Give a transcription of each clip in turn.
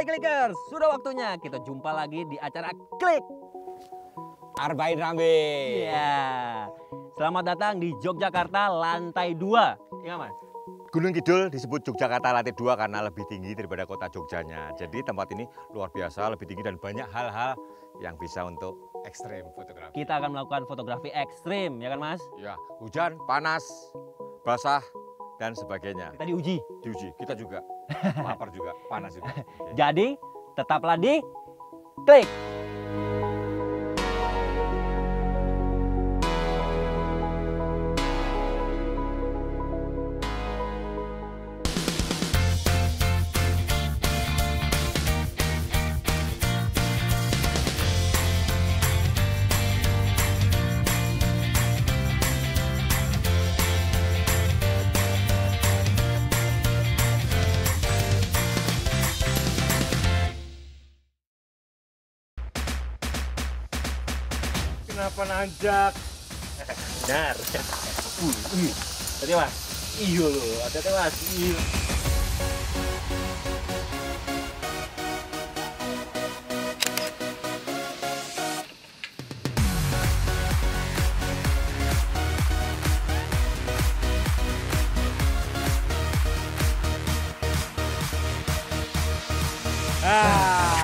Hai Clickers, sudah waktunya kita jumpa lagi di acara Klik. Arbain Rambe. Iya. Selamat datang di Yogyakarta lantai 2. Iya Mas? Gunung Kidul disebut Yogyakarta lantai 2 karena lebih tinggi daripada kota Jogjanya. Jadi tempat ini luar biasa, lebih tinggi dan banyak hal-hal yang bisa untuk ekstrim fotografi. Kita akan melakukan fotografi ekstrim, ya kan Mas? Ya, hujan, panas, basah, dan sebagainya. Kita diuji. Diuji, kita juga. Lapar juga, panas juga. Jadi, tetaplah di Klik. Kenapa nanjak? Benar. Tadi Mas. Iyo loh, ada Mas. Iyo.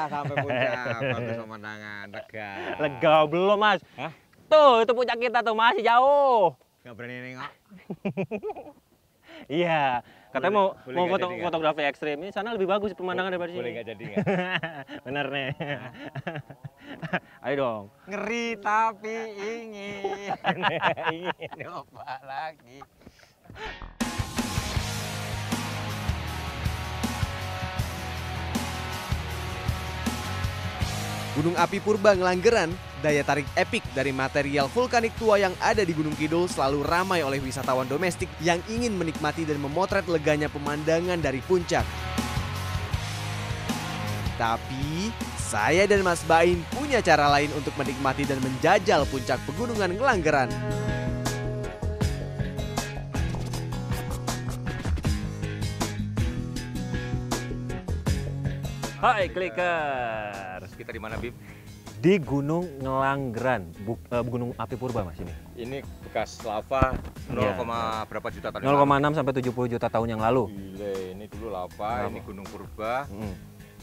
Sampai puncak, bagus pemandangan, lega. Lega belum Mas? Hah? Tuh, itu puncak kita tuh masih jauh. Nggak berani nengok. Iya, katanya Boleh mau nggak jadi nggak? fotografi ekstrim ini sana lebih bagus pemandangan daripada sini. Boleh nggak jadi nggak? Bener nih. Ayo dong. Ngeri tapi ingin. Ingin coba lagi. Gunung Api Purba Ngelanggeran, daya tarik epik dari material vulkanik tua yang ada di Gunung Kidul selalu ramai oleh wisatawan domestik yang ingin menikmati dan memotret leganya pemandangan dari puncak. Tapi, saya dan Mas Bain punya cara lain untuk menikmati dan menjajal puncak pegunungan Ngelanggeran. Hai Clickers. Kita di mana, Bim? Di Gunung Ngelanggeran, Gunung Api Purba Mas ini. Ini bekas lava 0, Iya. berapa juta tahun? 0,6 sampai 70 juta tahun yang lalu. Gile, ini dulu lava, ini Gunung Purba.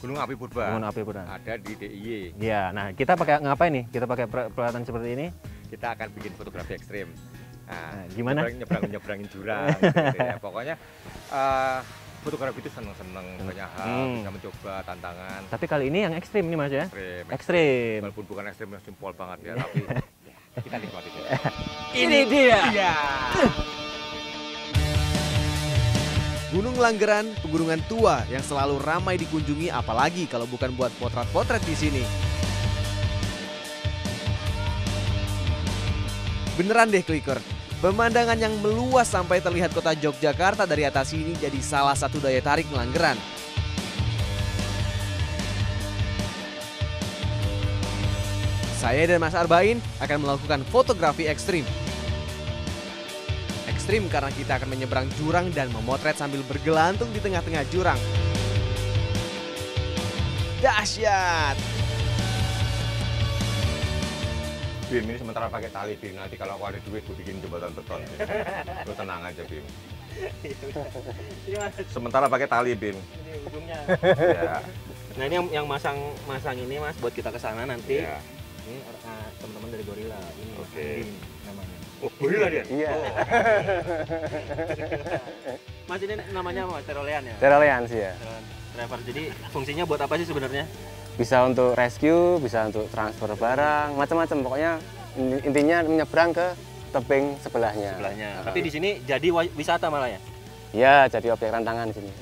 Gunung Api Purba. Gunung Api Purba. Ada di DIY. Iya, nah kita pakai ngapain nih? Kita pakai peralatan seperti ini. Kita akan bikin fotografi ekstrim. Nah, gimana? Nyebrangin jurang. Gitu ya. Pokoknya fotografi itu seneng-seneng, banyak hal, bisa mencoba tantangan. Tapi kali ini yang ekstrim nih Mas ya? Ekstrim. Walaupun bukan ekstrim yang simpel banget ya, tapi ya, kita nikmati deh. Ini dia. Iya. Gunung Ngelanggeran, pegunungan tua yang selalu ramai dikunjungi apalagi kalau bukan buat potret-potret di sini. Beneran deh Clicker, pemandangan yang meluas sampai terlihat kota Yogyakarta dari atas sini jadi salah satu daya tarik Ngelanggeran. Saya dan Mas Arbain akan melakukan fotografi ekstrim. Ekstrim karena kita akan menyeberang jurang dan memotret sambil bergelantung di tengah-tengah jurang. Dahsyat! Bim, ini sementara pakai tali, Bim. Nanti kalau aku ada duit, gue bikin jembatan beton. Lu tenang aja, Bim. Sementara pakai tali, Bim. Ini ujungnya. Ya. Nah ini yang masang ini Mas buat kita ke sana nanti. Ya. Ini teman-teman dari Gorilla. Ini Oke. Andin namanya. Oh, gorila dia? Iya. Mas ini namanya apa? Terolean ya? Terolean sih ya. Driver. Jadi fungsinya buat apa sih sebenarnya? Bisa untuk rescue, bisa untuk transfer barang, macam-macam. Pokoknya intinya menyeberang ke tebing sebelahnya. Tapi di sini jadi wisata malah ya? Iya, jadi objek rantangan di sini.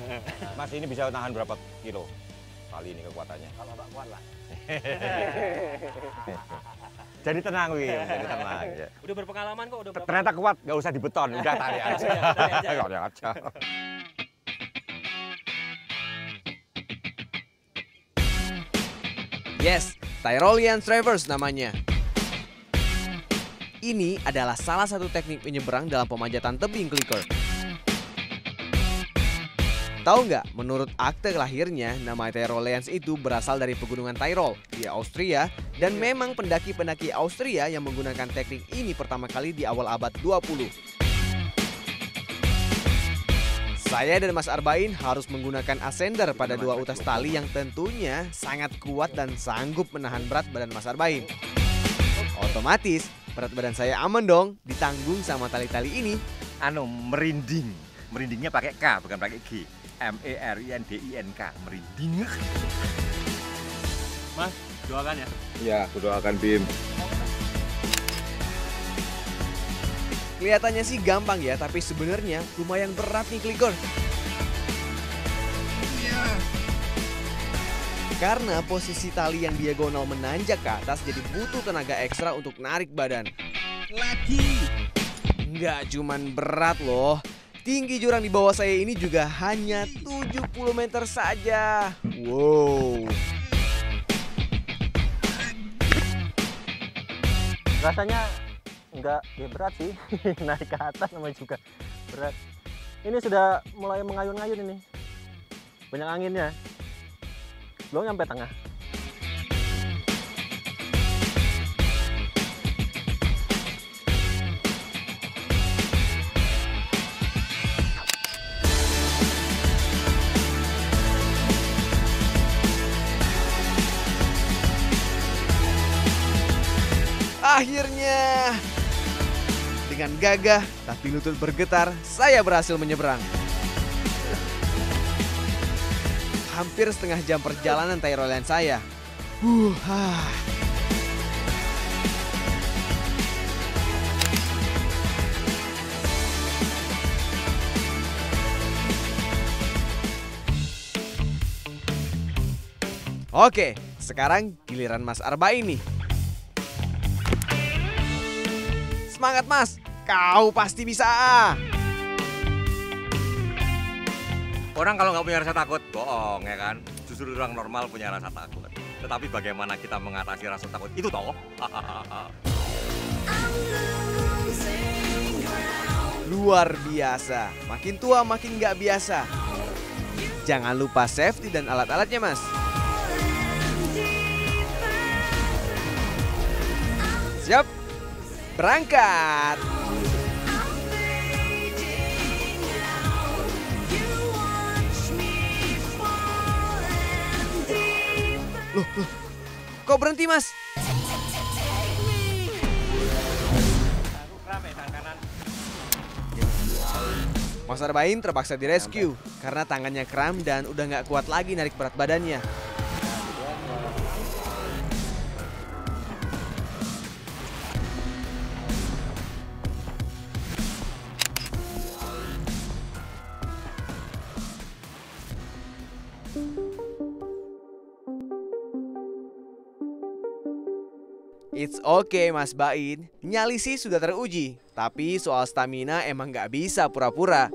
Mas, ini bisa tahan berapa kilo? Tali ini kekuatannya. Kalau nggak kuat lah. Jadi tenang, Wim. Jadi tenang. Ya. Udah berpengalaman kok, udah berapa? Ternyata kuat, nggak usah dibeton. Udah tali aja. Tali aja. Yes, Tyrolean Traverse namanya. Ini adalah salah satu teknik menyeberang dalam pemanjatan tebing Clicker. Tahu nggak, menurut akte lahirnya, nama Tyroleans itu berasal dari pegunungan Tyrol di Austria dan memang pendaki-pendaki Austria yang menggunakan teknik ini pertama kali di awal abad 20. Saya dan Mas Arbain harus menggunakan ascender pada dua utas tali yang tentunya sangat kuat dan sanggup menahan berat badan Mas Arbain. Otomatis, berat badan saya aman dong, ditanggung sama tali-tali ini. Merinding. Merindingnya pakai K, bukan pakai G. MERINDINK, merinding. Mas, doakan ya. Ya, aku doakan Bim. Kelihatannya sih gampang ya, tapi sebenarnya lumayan berat nih Klikor. Karena posisi tali yang diagonal menanjak ke atas jadi butuh tenaga ekstra untuk narik badan. Nggak cuman berat loh, tinggi jurang di bawah saya ini juga hanya 70 meter saja. Wow. Rasanya enggak ya berat sih. Naik ke atas namanya juga berat. Ini sudah mulai mengayun-ngayun ini. Banyak anginnya. Belum nyampe tengah. Akhirnya, dengan gagah tapi lutut bergetar, saya berhasil menyeberang. Hampir setengah jam perjalanan Tyrolean saya. Ah. Oke, sekarang giliran Mas Arbain nih. Semangat Mas, kau pasti bisa. Orang kalau nggak punya rasa takut, bohong ya kan. Justru orang normal punya rasa takut. Tetapi bagaimana kita mengatasi rasa takut itu toh? Luar biasa, makin tua makin nggak biasa. Jangan lupa safety dan alat-alatnya Mas. Siap, berangkat. Loh, kok berhenti Mas? Mas Arbain terpaksa direscue karena tangannya kram dan udah nggak kuat lagi narik berat badannya. It's okay Mas Bain, nyali sih sudah teruji. Tapi soal stamina emang nggak bisa pura-pura.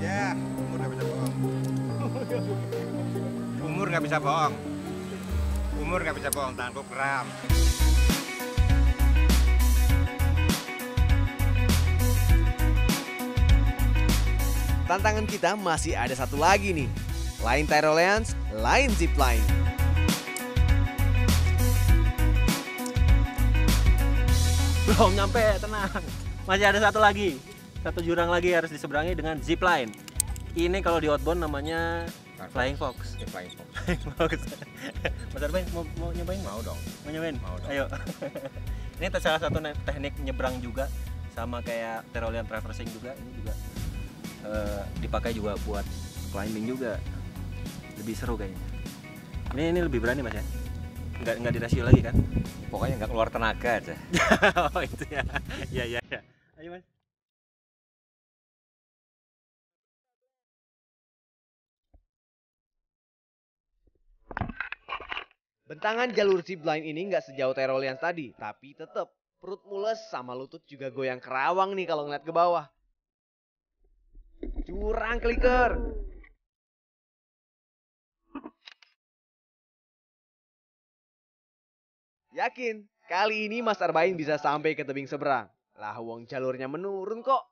Ya, umur nggak bisa bohong. Umur nggak bisa bohong. Umur nggak bisa bohong, tanganku kram. Tantangan kita masih ada satu lagi nih. Lain Tyroleans, lain zipline. Belum nyampe, tenang. Masih ada satu lagi. Satu jurang lagi harus diseberangi dengan zipline. Ini kalau di outbound namanya Flying Fox. Flying Fox. Fox. Mas Arbain mau nyobain? Mau dong. Mau nyobain? Mau dong. Ayo. Ini salah satu teknik nyebrang juga, sama kayak Tyrolean traversing juga. Ini juga dipakai juga buat climbing juga. Lebih seru kayaknya. Ini lebih berani Mas ya? Nggak di rasio lagi kan? Pokoknya nggak keluar tenaga aja. Oh itu ya. Iya. Ayo Mas. Bentangan jalur zipline ini nggak sejauh Tyroleans tadi, tapi tetap perut mules sama lutut juga goyang kerawang nih kalau ngeliat ke bawah. Curang Kliker. Yakin, kali ini Mas Arbain bisa sampai ke tebing seberang. Lah wong jalurnya menurun kok.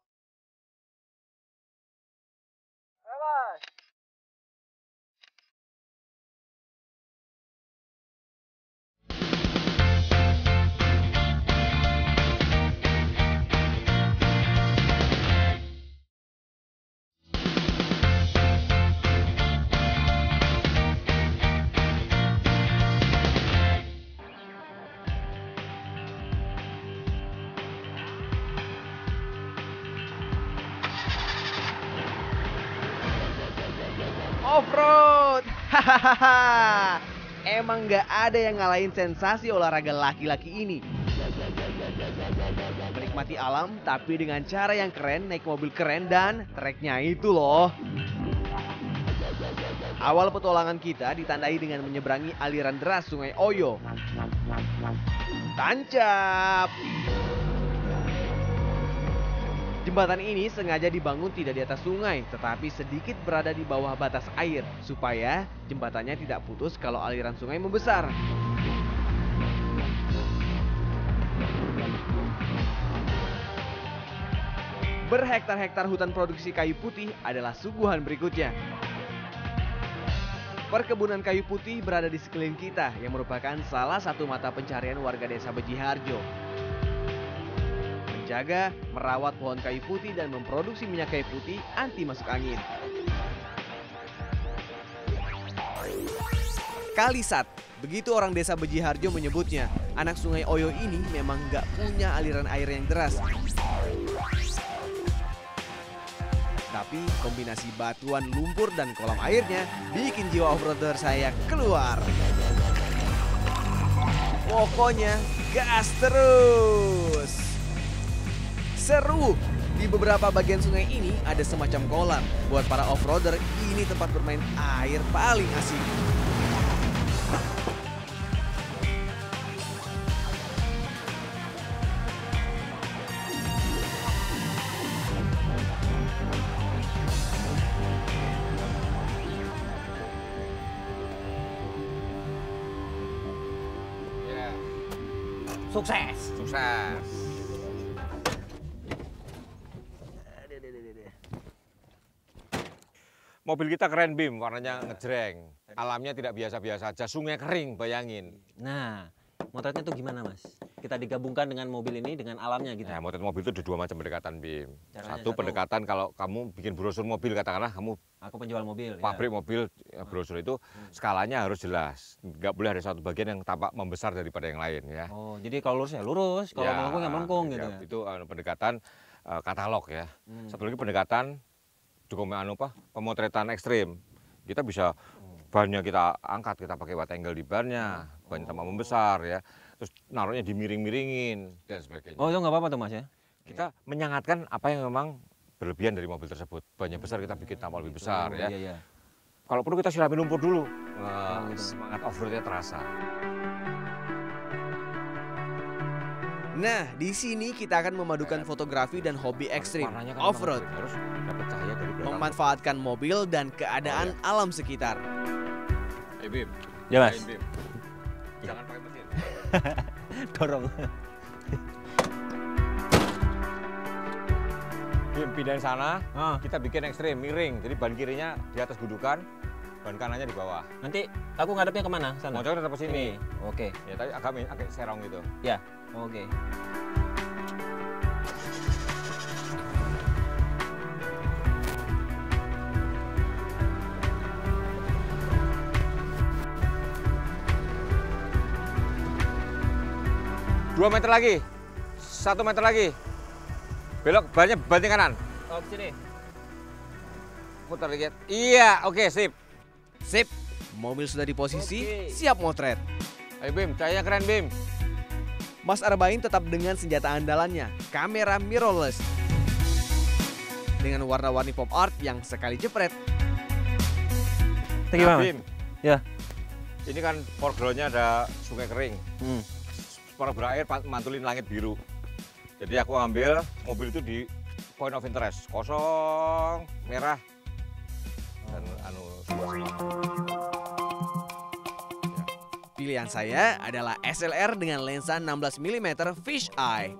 Off-road. Hahaha. Emang nggak ada yang ngalahin sensasi olahraga laki-laki ini. Menikmati alam tapi dengan cara yang keren, naik mobil keren dan treknya itu loh. Awal petualangan kita ditandai dengan menyeberangi aliran deras Sungai Oyo. Tancap. Jembatan ini sengaja dibangun tidak di atas sungai, tetapi sedikit berada di bawah batas air, supaya jembatannya tidak putus kalau aliran sungai membesar. Berhektar-hektar hutan produksi kayu putih adalah suguhan berikutnya. Perkebunan kayu putih berada di sekeliling kita, yang merupakan salah satu mata pencarian warga desa Bejiharjo. Menjaga, merawat pohon kayu putih dan memproduksi minyak kayu putih anti masuk angin. Kalisat, begitu orang desa Bejiharjo menyebutnya. Anak Sungai Oyo ini memang nggak punya aliran air yang deras. Tapi kombinasi batuan, lumpur, dan kolam airnya bikin jiwa off-roader saya keluar. Pokoknya gas terus. Seru! Di beberapa bagian sungai ini ada semacam kolam. Buat para off-roader, ini tempat bermain air paling asik. Sukses. Sukses. Mobil kita keren, Bim, warnanya ngejreng. Alamnya tidak biasa-biasa aja, sungai kering, bayangin. Nah, motretnya tuh gimana, Mas? Kita digabungkan dengan mobil ini dengan alamnya gitu. Nah, motret mobil itu ada dua macam pendekatan, Bim. Caranya Satu pendekatan kalau kamu bikin brosur mobil, katakanlah kamu Aku penjual mobil. pabrik mobil, brosur itu skalanya harus jelas. Nggak boleh ada satu bagian yang tampak membesar daripada yang lain, ya. Oh, jadi kalau lurus ya lurus, kalau melengkung ya melengkung gitu ya. Itu pendekatan katalog ya. Satu lagi pendekatan pemotretan ekstrim. Kita bisa bannya kita angkat, kita pakai wide angle di bannya, ban tambah membesar ya. Terus naruhnya dimiring-miringin dan sebagainya. Oh, itu nggak apa-apa tuh, Mas ya? Kita menyangatkan apa yang memang berlebihan dari mobil tersebut. Bannya besar kita bikin tambah lebih besar ya. Iya. Kalau perlu kita siramin lumpur dulu. Semangat off-roadnya terasa. Nah, di sini kita akan memadukan fotografi dan hobi ekstrim, Warnanya kan off-road, harus dapat cahaya dari belakang. memanfaatkan mobil dan keadaan alam sekitar. Bim. Ya, Mas. Bim. Jangan pakai mesin. Dorong. Bim, pindahin sana, Ah. kita bikin ekstrim, miring. Jadi ban kirinya di atas gudukan, ban kanannya di bawah. Nanti aku ngadepnya kemana? Sana. Motor tetap ke sini. Oke. Ya, tapi agak serong gitu. Ya. Oke. Dua meter lagi. 1 meter lagi. Belok, bannya banting kanan. Oh, ke sini. Putar dikit. Iya, oke, sip. Sip, mobil sudah di posisi, Oke. siap motret. Ayo Bim, cahaya keren Bim. Mas Arbain tetap dengan senjata andalannya, kamera mirrorless. Dengan warna-warni pop art yang sekali jepret. Itu gimana, Mas? Bim. Ya. Ini kan foregroundnya ada sungai kering. Hmm. Para berair mantulin langit biru. Jadi aku ambil mobil itu di point of interest, kosong, merah, dan Pilih pilihan saya adalah SLR dengan lensa 16 mm fish eye.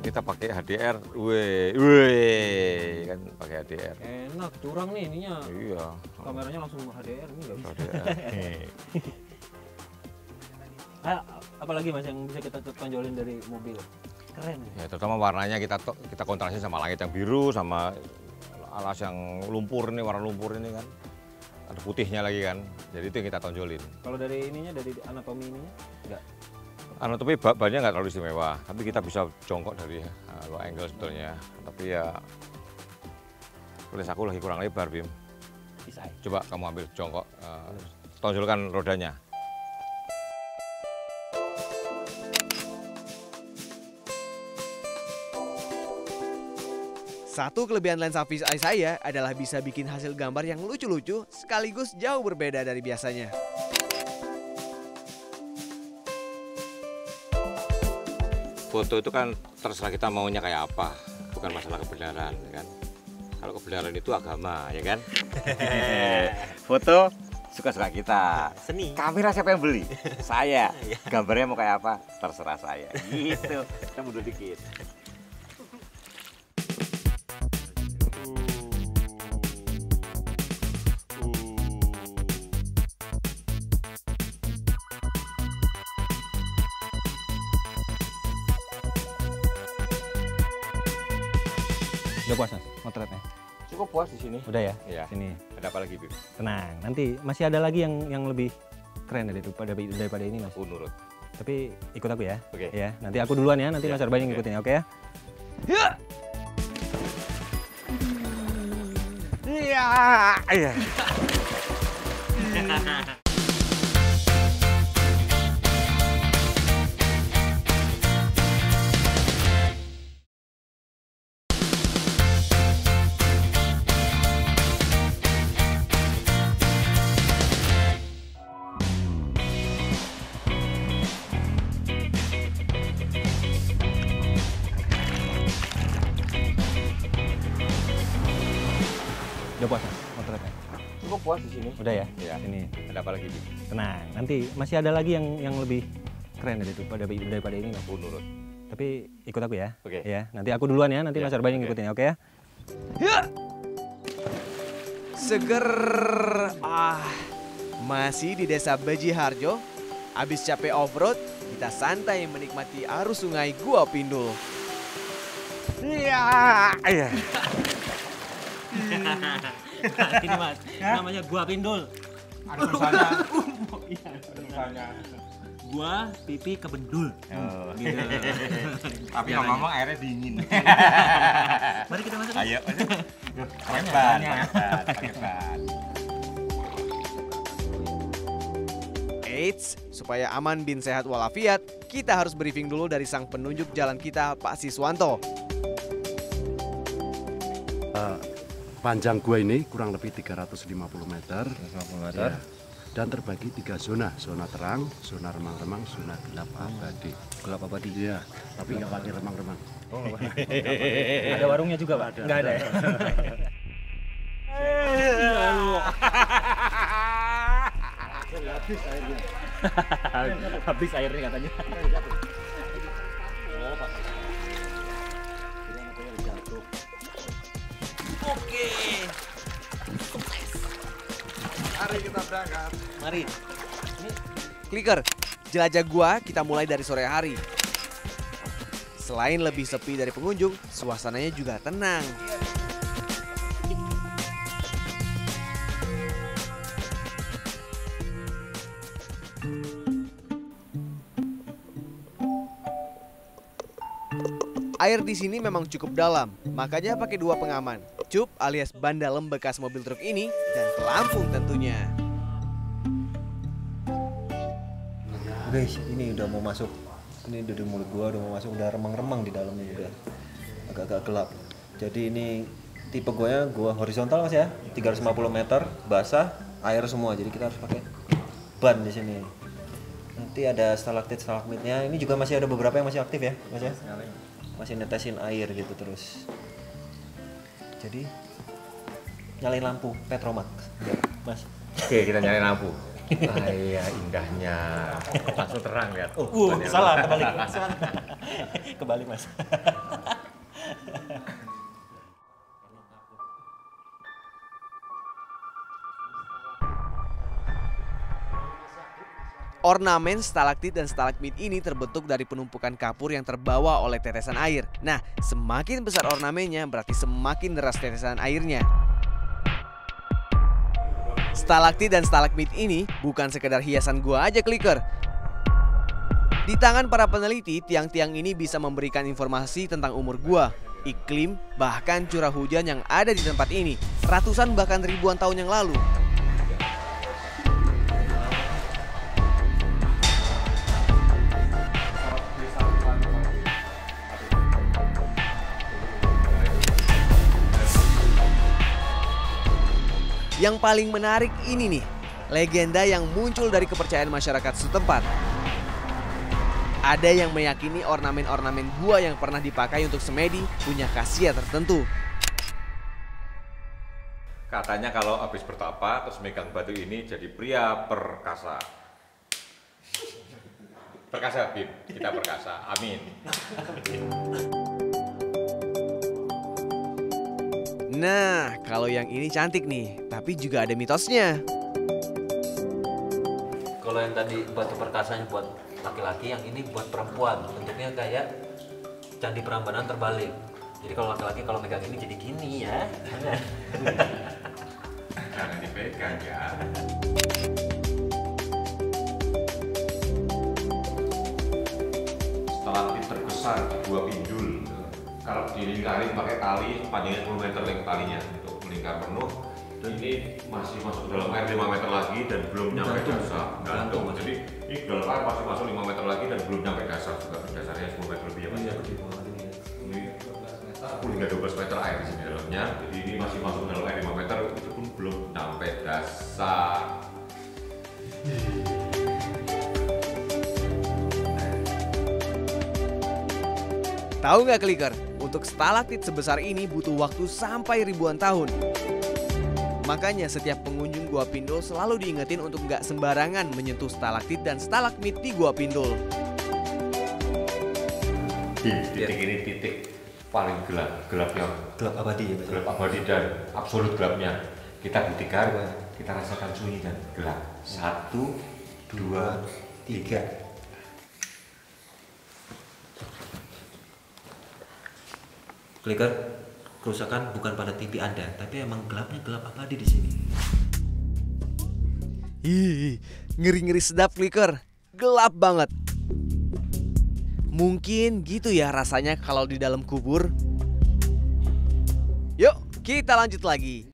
Kita pakai HDR, weh, kan pakai HDR. Enak, curang nih ininya. Iya. Kameranya langsung HDR nih, nggak bisa. HDR. Apalagi Mas yang bisa kita tonjolin dari mobil? Keren. Ya, terutama warnanya kita kontrastin sama langit yang biru, sama alas yang lumpur ini, warna lumpur ini kan. Ada putihnya lagi kan. Jadi itu yang kita tonjolin. Kalau dari ininya, dari anatomi ininya, enggak? Anatomi bannya nggak terlalu istimewa, tapi kita bisa jongkok dari low angle sebetulnya. Tapi ya, tulis aku lagi kurang lebar, Bim. Bisa. Coba kamu ambil jongkok, tonjolkan rodanya. Satu kelebihan lensa fish eye saya adalah bisa bikin hasil gambar yang lucu-lucu sekaligus jauh berbeda dari biasanya. Foto itu kan terserah kita maunya kayak apa, bukan masalah kebenaran, ya kan? Kalau kebenaran itu agama, ya kan? Foto suka-suka kita. Seni. Kamera siapa yang beli? Saya. Gambarnya mau kayak apa? Terserah saya. Gitu. Kita mundur dikit. Udah puas Mas, motretnya? Cukup puas di sini. Udah ya? Iya. Sini. Ada apa lagi, Bib? Tenang, nanti masih ada lagi yang lebih keren daripada ini Mas. Aku nurut. Tapi ikut aku ya. Oke. Ya, nanti aku duluan ya, nanti Ya, Mas Arba yang oke. ngikutin ya, oke ya? Iya. Iya. Udah puas Mas, motretnya? Cukup puas di sini. Udah ya? Iya. Sini. Ada apa lagi, Bib? Tenang, nanti masih ada lagi yang lebih keren daripada ini Mas. Aku nurut. Tapi ikut aku ya. Oke. Ya, nanti aku duluan ya, nanti Ya, Mas Arba yang oke. ngikutin ya, oke ya? Seger. Masih di desa Beji Harjo. Abis capek off-road, kita santai menikmati arus sungai Gua Pindul. Iya. Iya. Ini Mas, namanya Gua Pindul. Ada tulisannya. Iya, Ada tulisannya. Gua pipi kebendul. Oh. Gitu. Tapi ngomong airnya dingin. Mari kita masuk. Ayo. Hebat. Hebat. Eits, supaya aman bin sehat walafiat, kita harus briefing dulu dari sang penunjuk jalan kita, Pak Siswanto. Panjang gua ini kurang lebih 350 meter. 50 Ya. Dan terbagi 3 zona, zona terang, zona remang-remang, zona gelap abadi. Gelap abadi. Iya, tapi nggak pakai remang-remang. Ada warungnya juga, Pak? Nggak ada ya? Habis airnya katanya. Oke. Mari kita berangkat. Mari. Clicker, jelajah gua kita mulai dari sore hari. Selain lebih sepi dari pengunjung, suasananya juga tenang. Air di sini memang cukup dalam, makanya pakai 2 pengaman. Cup alias bandalem bekas mobil truk ini dan pelampung tentunya. Guys, ini udah mau masuk. Ini dari mulut gua udah mau masuk, udah remang-remang di dalamnya udah agak-agak gelap. Jadi ini tipe gua horizontal Mas ya, 350 meter, basah, air semua. Jadi kita harus pakai ban di sini. Nanti ada stalaktit stalagmitnya. Ini juga masih ada beberapa yang masih aktif ya, Mas ya. Masih netesin air gitu terus. Jadi nyalain lampu Petromax, Mas. Oke, kita nyari lampu. Ah, iya, indahnya. Langsung terang lihat. Salah, kebalik. Kebalik, Mas. Ornamen stalaktit dan stalagmit ini terbentuk dari penumpukan kapur yang terbawa oleh tetesan air. Nah, semakin besar ornamennya berarti semakin deras tetesan airnya. Stalaktit dan stalagmit ini bukan sekedar hiasan gua aja, Kliker. Di tangan para peneliti, tiang-tiang ini bisa memberikan informasi tentang umur gua, iklim, bahkan curah hujan yang ada di tempat ini ratusan bahkan ribuan tahun yang lalu. Yang paling menarik ini nih, legenda yang muncul dari kepercayaan masyarakat setempat. Ada yang meyakini ornamen-ornamen gua yang pernah dipakai untuk semedi punya khasiat tertentu. Katanya kalau habis bertapa terus megang batu ini jadi pria perkasa. Perkasa, Bim. Kita perkasa. Amin. Nah, kalau yang ini cantik nih, tapi juga ada mitosnya. Kalau yang tadi batu perkasanya buat laki-laki, yang ini buat perempuan. Bentuknya kayak candi Prambanan terbalik. Jadi kalau laki-laki kalau megang ini jadi gini ya. Jangan dipegang ya. Stalaktit terbesar di Gua Pindul. Kalau dilingkari pakai tali panjangnya 10 meter lengkap talinya untuk melingkar penuh. Dan ini masih masuk ke dalam air 5 meter lagi dan belum nyampe dasar. Gantung. Jadi ini dalam air masih masuk 5 meter lagi dan belum nyampe dasar. Juga dasarnya 10 meter lebih ya Mas. Ini 10 hingga 12 meter air di sini dalamnya. Jadi ini masih masuk dalam air 5 meter itu pun belum nyampe dasar. Tahu nggak, Kliker? Untuk stalaktit sebesar ini butuh waktu sampai ribuan tahun. Makanya setiap pengunjung Gua Pindul selalu diingetin untuk nggak sembarangan menyentuh stalaktit dan stalagmit di Gua Pindul. Titik ini titik paling gelap, gelap yang Gelap abadi ya, gelap abadi dan absolut gelapnya. Kita buktikan, kita rasakan sunyi dan gelap. 1, 2, 3. Kliker, kerusakan bukan pada TV Anda, tapi emang gelapnya gelap abadi di sini. Ih, ngeri-ngeri sedap, Kliker. Gelap banget. Mungkin gitu ya rasanya kalau di dalam kubur. Yuk, kita lanjut lagi.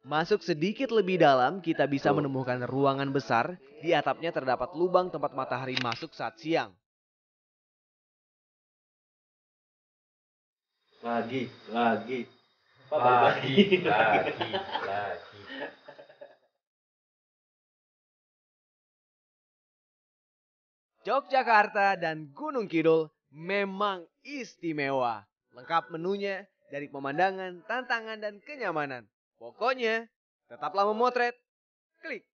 Masuk sedikit lebih dalam, kita bisa menemukan ruangan besar. Di atapnya terdapat lubang tempat matahari masuk saat siang. Lagi. Yogyakarta dan Gunung Kidul memang istimewa. Lengkap menunya dari pemandangan, tantangan, dan kenyamanan. Pokoknya, tetaplah memotret. Klik.